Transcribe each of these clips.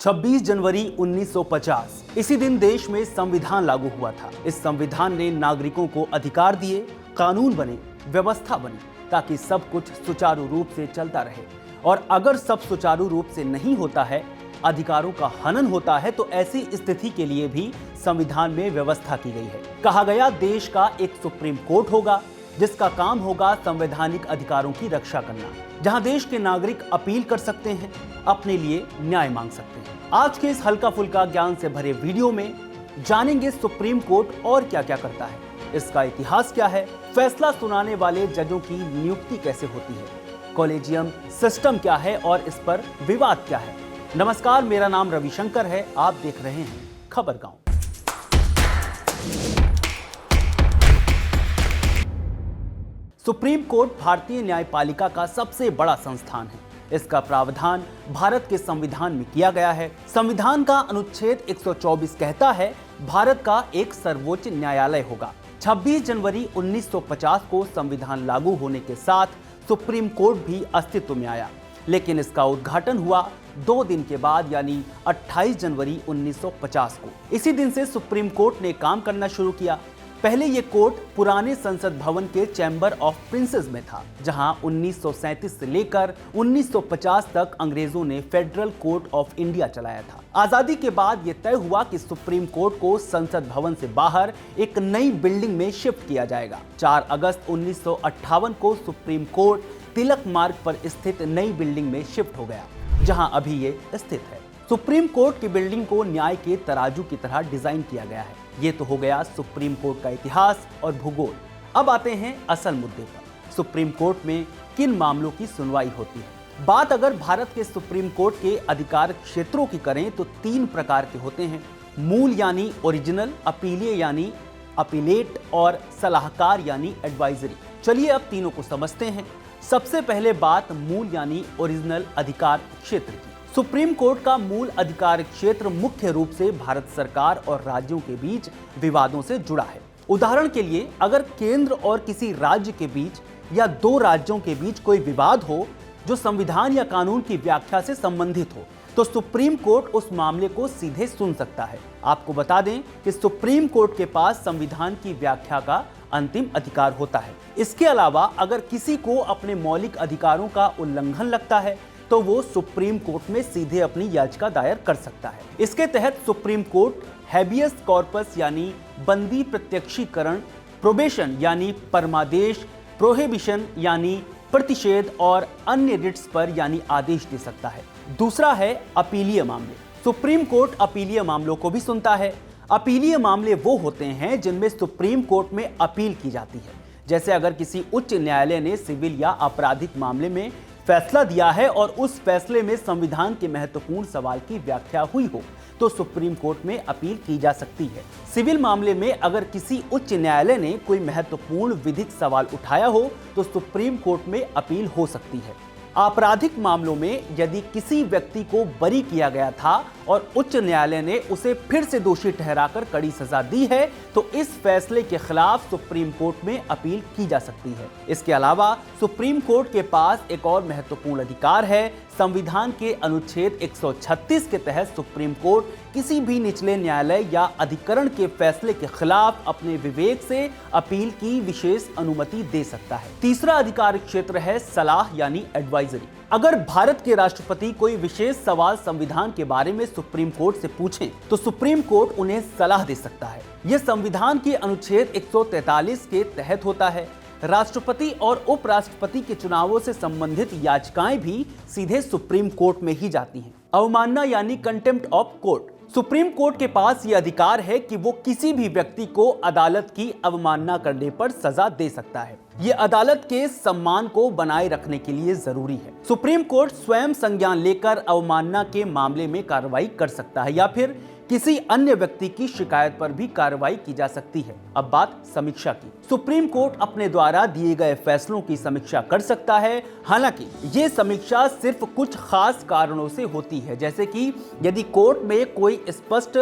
26 जनवरी 1950 इसी दिन देश में संविधान लागू हुआ था। इस संविधान ने नागरिकों को अधिकार दिए, कानून बने, व्यवस्था बनी ताकि सब कुछ सुचारू रूप से चलता रहे। और अगर सब सुचारू रूप से नहीं होता है, अधिकारों का हनन होता है, तो ऐसी स्थिति के लिए भी संविधान में व्यवस्था की गई है। कहा गया देश का एक सुप्रीम कोर्ट होगा जिसका काम होगा संवैधानिक अधिकारों की रक्षा करना, जहां देश के नागरिक अपील कर सकते हैं, अपने लिए न्याय मांग सकते हैं। आज के इस हल्का फुल्का ज्ञान से भरे वीडियो में जानेंगे सुप्रीम कोर्ट और क्या क्या करता है, इसका इतिहास क्या है, फैसला सुनाने वाले जजों की नियुक्ति कैसे होती है, कॉलेजियम सिस्टम क्या है और इस पर विवाद क्या है। नमस्कार, मेरा नाम रविशंकर है, आप देख रहे हैं खबर गांव। सुप्रीम कोर्ट भारतीय न्यायपालिका का सबसे बड़ा संस्थान है। इसका प्रावधान भारत के संविधान में किया गया है। संविधान का अनुच्छेद 124 कहता है भारत का एक सर्वोच्च न्यायालय होगा। 26 जनवरी 1950 को संविधान लागू होने के साथ सुप्रीम कोर्ट भी अस्तित्व में आया, लेकिन इसका उद्घाटन हुआ 2 दिन के बाद, यानी 28 जनवरी 1950 को। इसी दिन से सुप्रीम कोर्ट ने काम करना शुरू किया। पहले ये कोर्ट पुराने संसद भवन के चैम्बर ऑफ प्रिंसेस में था, जहां 1937 से लेकर 1950 तक अंग्रेजों ने फेडरल कोर्ट ऑफ इंडिया चलाया था। आजादी के बाद यह तय हुआ कि सुप्रीम कोर्ट को संसद भवन से बाहर एक नई बिल्डिंग में शिफ्ट किया जाएगा। 4 अगस्त 1958 को सुप्रीम कोर्ट तिलक मार्ग पर स्थित नई बिल्डिंग में शिफ्ट हो गया, जहां अभी ये स्थित है। सुप्रीम कोर्ट की बिल्डिंग को न्याय के तराजू की तरह डिजाइन किया गया है। ये तो हो गया सुप्रीम कोर्ट का इतिहास और भूगोल। अब आते हैं असल मुद्दे पर। सुप्रीम कोर्ट में किन मामलों की सुनवाई होती है? बात अगर भारत के सुप्रीम कोर्ट के अधिकार क्षेत्रों की करें तो 3 प्रकार के होते हैं। मूल यानी ओरिजिनल, अपीलीय यानी अपीलेट और सलाहकार यानी एडवाइजरी। चलिए अब तीनों को समझते हैं। सबसे पहले बात मूल यानी ओरिजिनल अधिकार क्षेत्र की। सुप्रीम कोर्ट का मूल अधिकार क्षेत्र मुख्य रूप से भारत सरकार और राज्यों के बीच विवादों से जुड़ा है। उदाहरण के लिए, अगर केंद्र और किसी राज्य के बीच या 2 राज्यों के बीच कोई विवाद हो जो संविधान या कानून की व्याख्या से संबंधित हो, तो सुप्रीम कोर्ट उस मामले को सीधे सुन सकता है। आपको बता दें कि सुप्रीम कोर्ट के पास संविधान की व्याख्या का अंतिम अधिकार होता है। इसके अलावा अगर किसी को अपने मौलिक अधिकारों का उल्लंघन लगता है तो वो सुप्रीम कोर्ट में सीधे अपनी याचिका दायर कर सकता है। इसके तहत सुप्रीम कोर्ट हैबियस कॉर्पस यानी बंदी प्रत्यक्षीकरण, प्रोबेशन यानी परमादेश, प्रोहिबिशन यानी प्रतिषेध और अन्य रिट्स पर यानी आदेश दे सकता है। दूसरा है अपीलीय मामले। सुप्रीम कोर्ट अपीलीय मामलों को भी सुनता है। अपीलीय मामले वो होते हैं जिनमें सुप्रीम कोर्ट में अपील की जाती है। जैसे अगर किसी उच्च न्यायालय ने सिविल या आपराधिक मामले में फैसला दिया है और उस फैसले में संविधान के महत्वपूर्ण सवाल की व्याख्या हुई हो, तो सुप्रीम कोर्ट में अपील की जा सकती है। सिविल मामले में अगर किसी उच्च न्यायालय ने कोई महत्वपूर्ण विधिक सवाल उठाया हो तो सुप्रीम कोर्ट में अपील हो सकती है। आपराधिक मामलों में यदि किसी व्यक्ति को बरी किया गया था और उच्च न्यायालय ने उसे फिर से दोषी ठहराकर कड़ी सजा दी है, तो इस फैसले के खिलाफ सुप्रीम कोर्ट में अपील की जा सकती है। इसके अलावा सुप्रीम कोर्ट के पास एक और महत्वपूर्ण अधिकार है। संविधान के अनुच्छेद 136 के तहत सुप्रीम कोर्ट किसी भी निचले न्यायालय या अधिकरण के फैसले के खिलाफ अपने विवेक से अपील की विशेष अनुमति दे सकता है। तीसरा अधिकार क्षेत्र है सलाह यानी एडवाइजरी। अगर भारत के राष्ट्रपति कोई विशेष सवाल संविधान के बारे में सुप्रीम कोर्ट से पूछें, तो सुप्रीम कोर्ट उन्हें सलाह दे सकता है। यह संविधान के अनुच्छेद 143 के तहत होता है। राष्ट्रपति और उपराष्ट्रपति के चुनावों से संबंधित याचिकाएं भी सीधे सुप्रीम कोर्ट में ही जाती हैं। अवमानना यानी contempt of court. Supreme court के पास यह अधिकार है कि वो किसी भी व्यक्ति को अदालत की अवमानना करने पर सजा दे सकता है। ये अदालत के सम्मान को बनाए रखने के लिए जरूरी है। सुप्रीम कोर्ट स्वयं संज्ञान लेकर अवमानना के मामले में कार्रवाई कर सकता है या फिर किसी अन्य व्यक्ति की शिकायत पर भी कार्रवाई की जा सकती है। अब बात समीक्षा की। सुप्रीम कोर्ट अपने द्वारा दिए गए फैसलों की समीक्षा कर सकता है। हालांकि ये समीक्षा सिर्फ कुछ खास कारणों से होती है, जैसे कि यदि कोर्ट में कोई स्पष्ट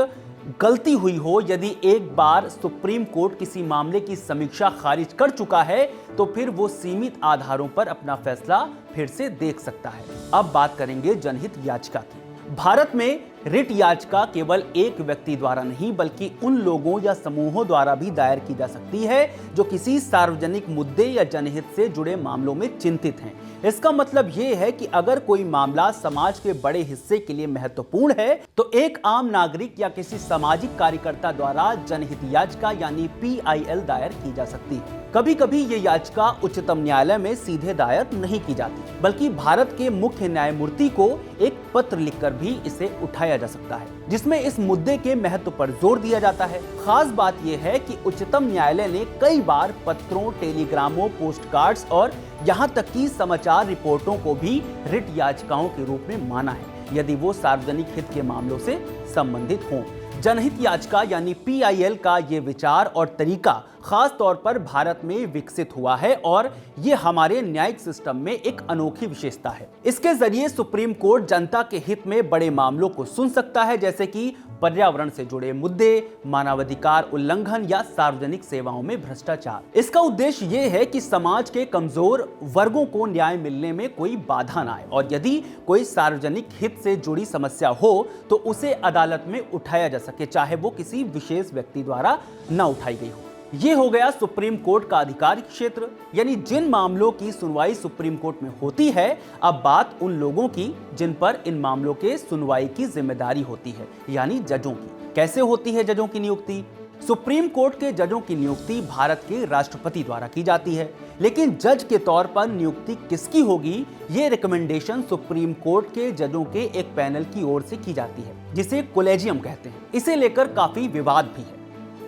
गलती हुई हो। यदि एक बार सुप्रीम कोर्ट किसी मामले की समीक्षा खारिज कर चुका है तो फिर वो सीमित आधारों पर अपना फैसला फिर से देख सकता है। अब बात करेंगे जनहित याचिका की। भारत में रिट याचिका केवल एक व्यक्ति द्वारा नहीं बल्कि उन लोगों या समूहों द्वारा भी दायर की जा सकती है जो किसी सार्वजनिक मुद्दे या जनहित से जुड़े मामलों में चिंतित हैं। इसका मतलब यह है कि अगर कोई मामला समाज के बड़े हिस्से के लिए महत्वपूर्ण है तो एक आम नागरिक या किसी सामाजिक कार्यकर्ता द्वारा जनहित याचिका यानी PIL दायर की जा सकती है। कभी कभी ये याचिका उच्चतम न्यायालय में सीधे दायर नहीं की जाती बल्कि भारत के मुख्य न्यायमूर्ति को एक पत्र लिखकर भी इसे उठाया जा सकता है, जिसमें इस मुद्दे के महत्व पर जोर दिया जाता है। खास बात यह है कि उच्चतम न्यायालय ने कई बार पत्रों, टेलीग्रामों, पोस्ट कार्ड्स और यहाँ तक कि समाचार रिपोर्टों को भी रिट याचिकाओं के रूप में माना है यदि वो सार्वजनिक हित के मामलों से संबंधित हों। जनहित याचिका यानी PIL का ये विचार और तरीका खास तौर पर भारत में विकसित हुआ है और ये हमारे न्यायिक सिस्टम में एक अनोखी विशेषता है। इसके जरिए सुप्रीम कोर्ट जनता के हित में बड़े मामलों को सुन सकता है, जैसे कि पर्यावरण से जुड़े मुद्दे, मानवाधिकार उल्लंघन या सार्वजनिक सेवाओं में भ्रष्टाचार। इसका उद्देश्य ये है कि समाज के कमजोर वर्गों को न्याय मिलने में कोई बाधा ना आए और यदि कोई सार्वजनिक हित से जुड़ी समस्या हो तो उसे अदालत में उठाया जा सके, चाहे वो किसी विशेष व्यक्ति द्वारा न उठाई गई हो। ये हो गया सुप्रीम कोर्ट का आधिकारिक क्षेत्र, यानी जिन मामलों की सुनवाई सुप्रीम कोर्ट में होती है। अब बात उन लोगों की जिन पर इन मामलों के सुनवाई की जिम्मेदारी होती है, यानी जजों की। कैसे होती है जजों की नियुक्ति? सुप्रीम कोर्ट के जजों की नियुक्ति भारत के राष्ट्रपति द्वारा की जाती है, लेकिन जज के तौर पर नियुक्ति किसकी होगी, ये रिकमेंडेशन सुप्रीम कोर्ट के जजों के एक पैनल की ओर से की जाती है, जिसे कोलेजियम कहते हैं। इसे लेकर काफी विवाद भी है,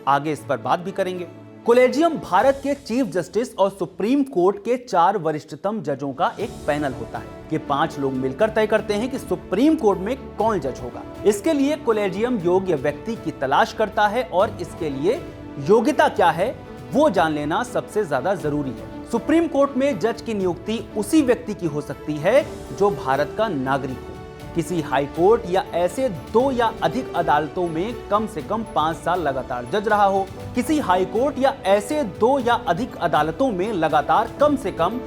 आगे इस पर बात भी करेंगे। कोलेजियम भारत के चीफ जस्टिस और सुप्रीम कोर्ट के 4 वरिष्ठतम जजों का एक पैनल होता है। ये 5 लोग मिलकर तय करते हैं कि सुप्रीम कोर्ट में कौन जज होगा। इसके लिए कोलेजियम योग्य व्यक्ति की तलाश करता है और इसके लिए योग्यता क्या है वो जान लेना सबसे ज्यादा जरूरी है। सुप्रीम कोर्ट में जज की नियुक्ति उसी व्यक्ति की हो सकती है जो भारत का नागरिक हो, किसी हाई कोर्ट या ऐसे 2 या अधिक अदालतों में कम से कम 5 साल लगातार जज रहा हो, किसी हाई कोर्ट या ऐसे 2 या अधिक अदालतों में लगातार कम से कम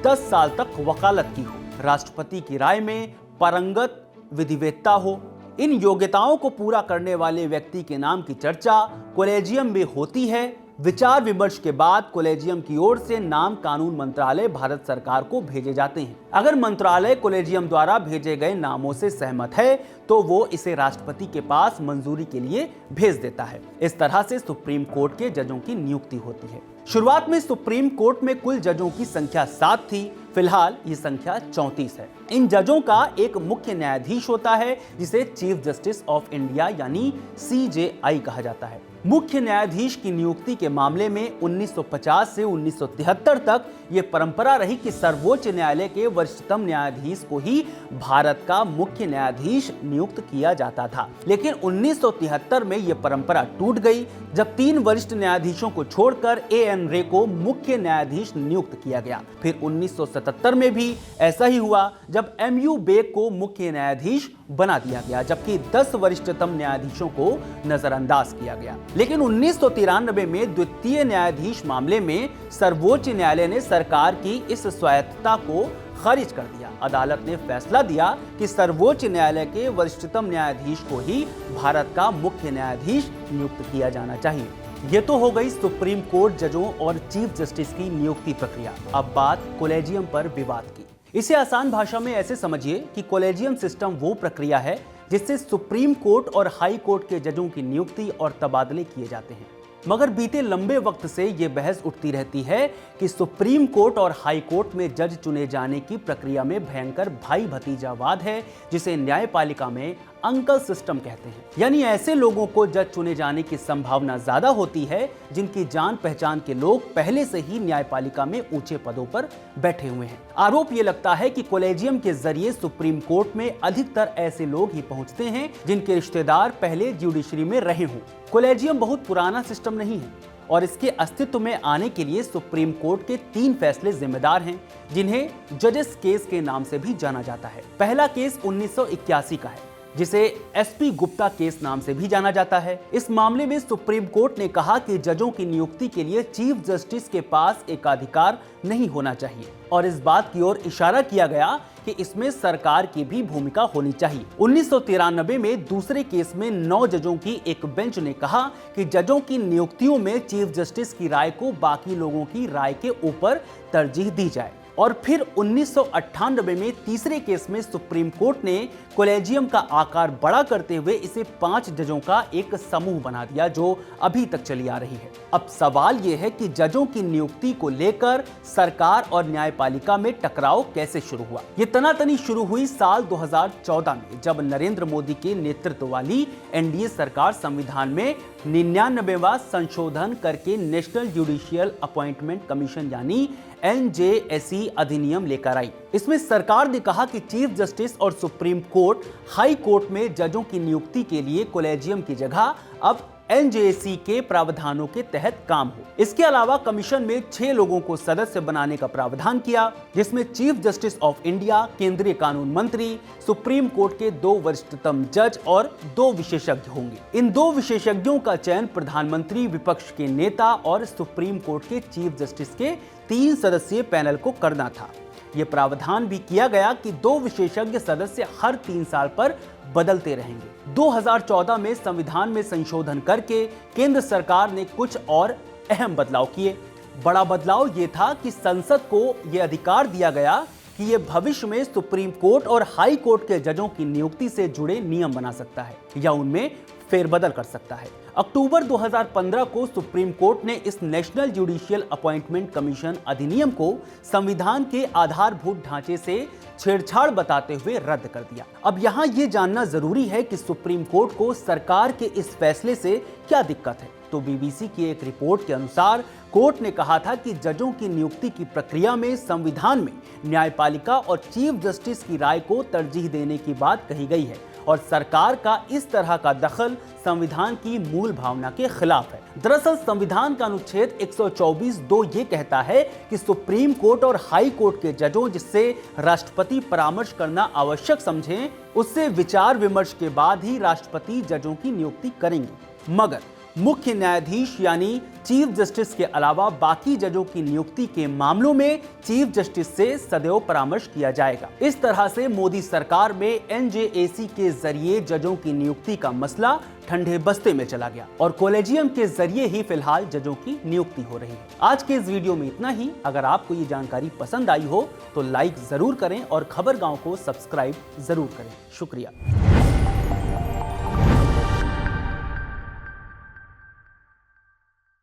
10 साल तक वकालत की हो, राष्ट्रपति की राय में पारंगत विधिवेत्ता हो। इन योग्यताओं को पूरा करने वाले व्यक्ति के नाम की चर्चा कोलेजियम में होती है। विचार विमर्श के बाद कोलेजियम की ओर से नाम कानून मंत्रालय भारत सरकार को भेजे जाते हैं। अगर मंत्रालय कोलेजियम द्वारा भेजे गए नामों से सहमत है तो वो इसे राष्ट्रपति के पास मंजूरी के लिए भेज देता है। इस तरह से सुप्रीम कोर्ट के जजों की नियुक्ति होती है। शुरुआत में सुप्रीम कोर्ट में कुल जजों की संख्या 7 थी, फिलहाल ये संख्या 34 है। इन जजों का एक मुख्य न्यायाधीश होता है जिसे चीफ जस्टिस ऑफ इंडिया यानी CJI कहा जाता है। मुख्य न्यायाधीश की नियुक्ति के मामले में 1950 से 1973 तक ये परंपरा रही कि सर्वोच्च न्यायालय के वरिष्ठतम न्यायाधीश को ही भारत का मुख्य न्यायाधीश नियुक्त किया जाता था। लेकिन 1973 में ये परंपरा टूट गई जब 3 वरिष्ठ न्यायाधीशों को छोड़कर A.N. रे को मुख्य न्यायाधीश नियुक्त किया गया। फिर 1977 में भी ऐसा ही हुआ जब M.U. बेग को मुख्य न्यायाधीश बना दिया गया, जबकि 10 वरिष्ठतम न्यायाधीशों को नजरअंदाज किया गया। लेकिन 1993 में द्वितीय न्यायाधीश मामले में सर्वोच्च न्यायालय ने सरकार की इस स्वायत्तता को खारिज कर दिया। अदालत ने फैसला दिया कि सर्वोच्च न्यायालय के वरिष्ठतम न्यायाधीश को ही भारत का मुख्य न्यायाधीश नियुक्त किया जाना चाहिए। ये तो हो गई सुप्रीम कोर्ट जजों और चीफ जस्टिस की नियुक्ति प्रक्रिया। अब बात कोलेजियम पर विवाद की। इसे आसान भाषा में ऐसे समझिए कि कोलेजियम सिस्टम वो प्रक्रिया है जिससे सुप्रीम कोर्ट और हाई कोर्ट के जजों की नियुक्ति और तबादले किए जाते हैं। मगर बीते लंबे वक्त से ये बहस उठती रहती है कि सुप्रीम कोर्ट और हाई कोर्ट में जज चुने जाने की प्रक्रिया में भयंकर भाई भतीजावाद है, जिसे न्यायपालिका में अंकल सिस्टम कहते हैं। यानी ऐसे लोगों को जज चुने जाने की संभावना ज्यादा होती है जिनकी जान पहचान के लोग पहले से ही न्यायपालिका में ऊंचे पदों पर बैठे हुए हैं। आरोप ये लगता है कि कोलेजियम के जरिए सुप्रीम कोर्ट में अधिकतर ऐसे लोग ही पहुंचते हैं जिनके रिश्तेदार पहले ज्यूडिशरी में रहे हों। कोलेजियम बहुत पुराना सिस्टम नहीं है और इसके अस्तित्व में आने के लिए सुप्रीम कोर्ट के 3 फैसले जिम्मेदार हैं, जिन्हें जजेस केस के नाम से भी जाना जाता है। पहला केस 1981 का है। जिसे एसपी गुप्ता केस नाम से भी जाना जाता है। इस मामले में सुप्रीम कोर्ट ने कहा कि जजों की नियुक्ति के लिए चीफ जस्टिस के पास एकाधिकार नहीं होना चाहिए और इस बात की ओर इशारा किया गया कि इसमें सरकार की भी भूमिका होनी चाहिए। 1993 में दूसरे केस में 9 जजों की एक बेंच ने कहा कि जजों की नियुक्तियों में चीफ जस्टिस की राय को बाकी लोगों की राय के ऊपर तरजीह दी जाए। और फिर 1998 में तीसरे केस में सुप्रीम कोर्ट ने कॉलेजियम का आकार बड़ा करते हुए इसे 5 जजों का एक समूह बना दिया, जो अभी तक चली आ रही है। अब सवाल यह है कि जजों की नियुक्ति को लेकर सरकार और न्यायपालिका में टकराव कैसे शुरू हुआ। ये तनातनी शुरू हुई साल 2014 में, जब नरेंद्र मोदी के नेतृत्व वाली एनडीए सरकार संविधान में 99वां संशोधन करके नेशनल जुडिशियल अपॉइंटमेंट कमीशन यानी NJSE अधिनियम लेकर आई। इसमें सरकार ने कहा कि चीफ जस्टिस और सुप्रीम कोर्ट, हाई कोर्ट में जजों की नियुक्ति के लिए कॉलेजियम की जगह अब NJSE के प्रावधानों के तहत काम हो। इसके अलावा कमीशन में 6 लोगों को सदस्य बनाने का प्रावधान किया, जिसमें चीफ जस्टिस ऑफ इंडिया, केंद्रीय कानून मंत्री, सुप्रीम कोर्ट के 2 वरिष्ठतम जज और 2 विशेषज्ञ होंगे। इन 2 विशेषज्ञों का चयन प्रधानमंत्री, विपक्ष के नेता और सुप्रीम कोर्ट के चीफ जस्टिस के 3 सदस्यीय पैनल को करना था। यह प्रावधान भी किया गया कि 2 विशेषज्ञ सदस्य हर 3 साल पर बदलते रहेंगे। 2014 में संविधान में संशोधन करके केंद्र सरकार ने कुछ और अहम बदलाव किए। बड़ा बदलाव यह था कि संसद को यह अधिकार दिया गया कि यह भविष्य में सुप्रीम कोर्ट और हाई कोर्ट के जजों की नियुक्ति से जुड़े नियम बना सकता है या उनमें फेरबदल कर सकता है। अक्टूबर 2015 को सुप्रीम कोर्ट ने इस नेशनल जुडिशियल अपॉइंटमेंट कमीशन अधिनियम को संविधान के आधारभूत ढांचे से छेड़छाड़ बताते हुए रद्द कर दिया। अब यहाँ ये जानना जरूरी है कि सुप्रीम कोर्ट को सरकार के इस फैसले से क्या दिक्कत है। तो बीबीसी की एक रिपोर्ट के अनुसार कोर्ट ने कहा था कि जजों की नियुक्ति की प्रक्रिया में संविधान में न्यायपालिका और चीफ जस्टिस की राय को तरजीह देने की बात कही गई है और सरकार का इस तरह का दखल संविधान की मूल भावना के खिलाफ है। दरअसल संविधान का अनुच्छेद 124(2) ये कहता है कि सुप्रीम कोर्ट और हाई कोर्ट के जजों जिससे राष्ट्रपति परामर्श करना आवश्यक समझें, उससे विचार विमर्श के बाद ही राष्ट्रपति जजों की नियुक्ति करेंगे। मगर मुख्य न्यायाधीश यानी चीफ जस्टिस के अलावा बाकी जजों की नियुक्ति के मामलों में चीफ जस्टिस से सदैव परामर्श किया जाएगा। इस तरह से मोदी सरकार में NJSE के जरिए जजों की नियुक्ति का मसला ठंडे बस्ते में चला गया और कॉलेजियम के जरिए ही फिलहाल जजों की नियुक्ति हो रही है। आज के इस वीडियो में इतना ही। अगर आपको ये जानकारी पसंद आई हो तो लाइक जरूर करें और खबर गांव को सब्सक्राइब जरूर करें। शुक्रिया।